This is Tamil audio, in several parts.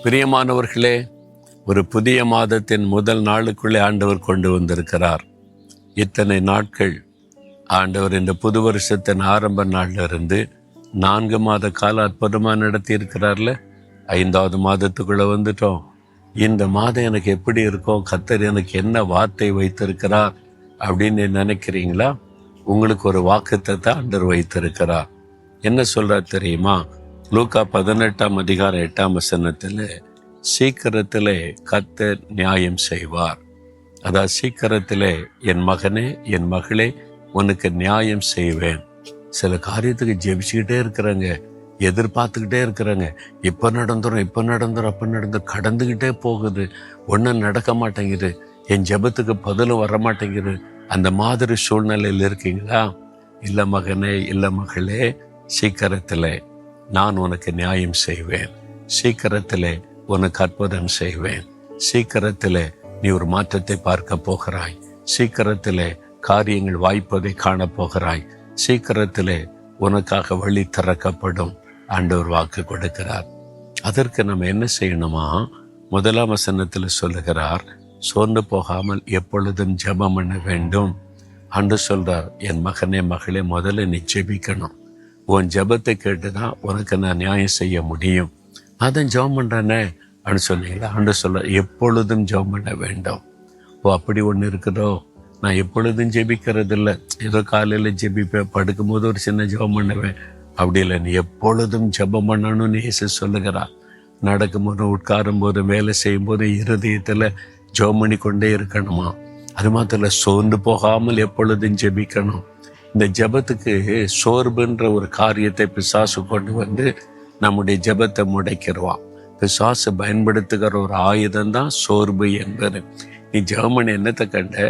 பிரியமானவர்களே, ஒரு புதிய மாதத்தின் முதல் நாளுக்குள்ளே ஆண்டவர் கொண்டு வந்திருக்கிறார். இத்தனை நாட்கள் ஆண்டவர் இந்த புது வருஷத்தின் ஆரம்ப நாள்ல இருந்து 4 மாத கால அற்புதமாக நடத்தி இருக்கிறார்ல. 5வது மாதத்துக்குள்ள வந்துட்டோம். இந்த மாதம் எனக்கு எப்படி இருக்கும், கர்த்தர் எனக்கு என்ன வார்த்தை வைத்திருக்கிறார் அப்படின்னு நினைக்கிறீங்களா? உங்களுக்கு ஒரு வாக்குத்தத்தத்தை ஆண்டவர் வைத்திருக்கிறார். என்ன சொல்றார் தெரியுமா? லூக்கா 18ஆம் அதிகாரம் 8ஆம் வசனத்தில், சீக்கிரத்திலே கர்த்தர் நியாயம் செய்வார். அதாவது சீக்கிரத்திலே என் மகனே, என் மகளே, உனக்கு நியாயம் செய்வேன். சில காரியத்துக்கு ஜெபிச்சுக்கிட்டே இருக்கிறாங்க, எதிர்பார்த்துக்கிட்டே இருக்கிறாங்க. இப்போ நடந்துரும், அப்போ நடந்துரும், கடந்துக்கிட்டே போகுது, ஒன்றும் நடக்க மாட்டேங்குது, என் ஜெபத்துக்கு பதிலும் வர மாட்டேங்குது. அந்த மாதிரி சூழ்நிலையில் இருக்கீங்களா? இல்லை மகனே, இல்லை மகளே, சீக்கிரத்தில் நான் உனக்கு நியாயம் செய்வேன். சீக்கிரத்தில் உனக்கு அற்புதம் செய்வேன். சீக்கிரத்தில் நீ ஒரு மாற்றத்தை பார்க்க போகிறாய். சீக்கிரத்தில் காரியங்கள் வாய்ப்பதை காணப்போகிறாய். சீக்கிரத்தில் உனக்காக வழி திறக்கப்படும் ஆண்டவர் வாக்கு கொடுக்கிறார். அதற்கு நம்ம என்ன செய்யணுமா? 1ஆம் வசனத்தில் சொல்லுகிறார், சோர்ந்து போகாமல் எப்பொழுதும் ஜெபம் பண்ண வேண்டும். ஆண்டவர் சொல்றார், என் மகனே, மகளே, முதல்ல நீ ஜெபிக்கணும். உன் ஜெபத்தை கேட்டுதான் உனக்கு நான் நியாயம் செய்ய முடியும். அதான் ஜெபம் பண்றேனே அப்படின்னு சொன்னீங்களா? ஆண்டவர் சொல்ற, எப்பொழுதும் ஜெபம் பண்ண வேண்டும். அப்படி ஒன்று இருக்குதோ? நான் எப்பொழுதும் ஜெபிக்கிறது இல்லை. ஏதோ காலையில் ஜெபிப்பேன், படுக்கும்போது ஒரு சின்ன ஜெபம் பண்ணுவேன், அப்படி இல்லை. நீ எப்பொழுதும் ஜெபம் பண்ணணும்னு இயேசு சொல்லுகிறார். நடக்கும்போது, உட்காரும் போது, வேலை செய்யும் போது இருதயத்தில் ஜெபம் பண்ணி கொண்டே இருக்கணுமா? அது மாத்திரம் சோர்ந்து போகாமல் எப்பொழுதும் ஜெபிக்கணும். இந்த ஜெபத்துக்கு சோர்வுன்ற ஒரு காரியத்தை பிசாசு கொண்டு வந்து நம்முடைய ஜெபத்தை முடைக்கிடுவான். பிசாசு பயன்படுத்துகிற ஒரு ஆயுதம் தான் சோர்வு என்பது. நீ ஜெபம் பண்ணி என்னத்தை கண்ட?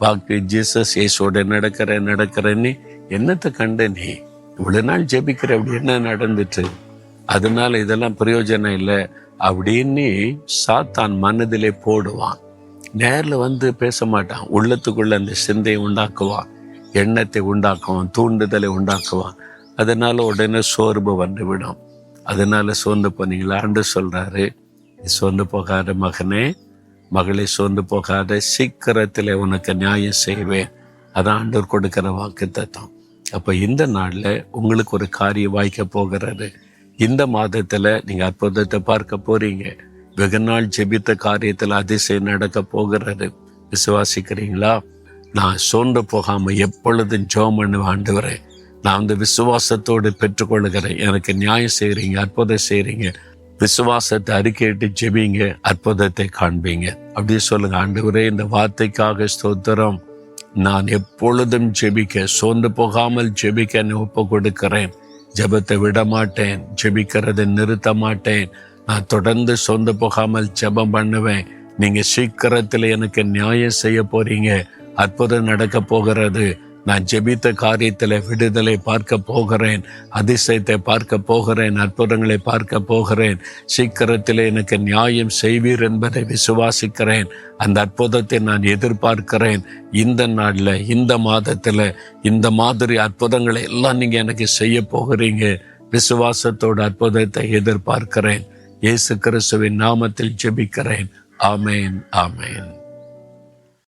வாக்கு ஜீசஸ் ஏசோட நடக்கிறேன்னு என்னத்தை கண்ட? நீ இவ்வளவு நாள் ஜெபிக்கிற, அப்படி என்ன நடந்துச்சு? அதனால இதெல்லாம் பிரயோஜனம் இல்லை அப்படின்னு சாத்தான் மனதிலே போடுவான். நேரில் வந்து பேச மாட்டான், உள்ளத்துக்குள்ள அந்த சிந்தையை உண்டாக்குவான், எண்ணத்தை உண்டாக்குவான், தூண்டுதலை உண்டாக்குவான். அதனால உடனே சோர்வு வந்துவிடும். அதனால சோர்ந்து போனீங்களா? ஆண்டவர் சொல்றாரு, சோர்ந்து போகாத மகனே, மகளே, சோர்ந்து போகாத, சீக்கிரத்தில் உனக்கு நியாயம் செய்வேன். அதான் ஆண்டவர் கொடுக்கிற வாக்குத்தத்தம். அப்ப இந்த நாள்ல உங்களுக்கு ஒரு காரியம் வாய்க்க போகிறது. இந்த மாதத்துல நீங்க அற்புதத்தை பார்க்க போறீங்க. வெகு நாள் ஜெபித்த காரியத்துல அதிசயம் நடக்க போகிறது. விசுவாசிக்கிறீங்களா? நான் சோர்ந்து போகாம எப்பொழுதும் ஜெபம் பண்ணுவேன். ஆண்டவரே, நான் அந்த விசுவாசத்தோடு பெற்றுக்கொள்கிறேன். எனக்கு நியாயம் செய்கிறீங்க, அற்புதம் செய்கிறீங்க. விசுவாசத்தை அறிக்கையிட்டு ஜெபிங்க, அற்புதத்தை காண்பீங்க. அப்படியே சொல்லுங்க, ஆண்டவரே, இந்த வார்த்தைக்காக ஸ்தோத்திரம். நான் எப்பொழுதும் ஜெபிக்க, சோர்ந்து போகாமல் ஜெபிக்க ஒப்பு கொடுக்கிறேன். ஜெபத்தை விட மாட்டேன், ஜெபிக்கிறதை நிறுத்த மாட்டேன். நான் தொடர்ந்து சோர்ந்து போகாமல் ஜெபம் பண்ணுவேன். நீங்க சீக்கிரத்தில் எனக்கு நியாயம் செய்ய போறீங்க. அற்புதம் நடக்க போகிறது. நான் ஜெபித்த காரியத்தில் விடுதலை பார்க்க போகிறேன், அதிசயத்தை பார்க்க போகிறேன், அற்புதங்களை பார்க்க போகிறேன். சீக்கிரத்தில் எனக்கு நியாயம் செய்வீர் என்பதை விசுவாசிக்கிறேன். அந்த அற்புதத்தை நான் எதிர்பார்க்கிறேன். இந்த நாளில், இந்த மாதத்தில், இந்த மாதிரி அற்புதங்களை எல்லாம் நீங்க எனக்கு செய்ய போகிறீங்க. விசுவாசத்தோட அற்புதத்தை எதிர்பார்க்கிறேன். இயேசு கிறிஸ்துவின் நாமத்தில் ஜெபிக்கிறேன். ஆமேன், ஆமேன்.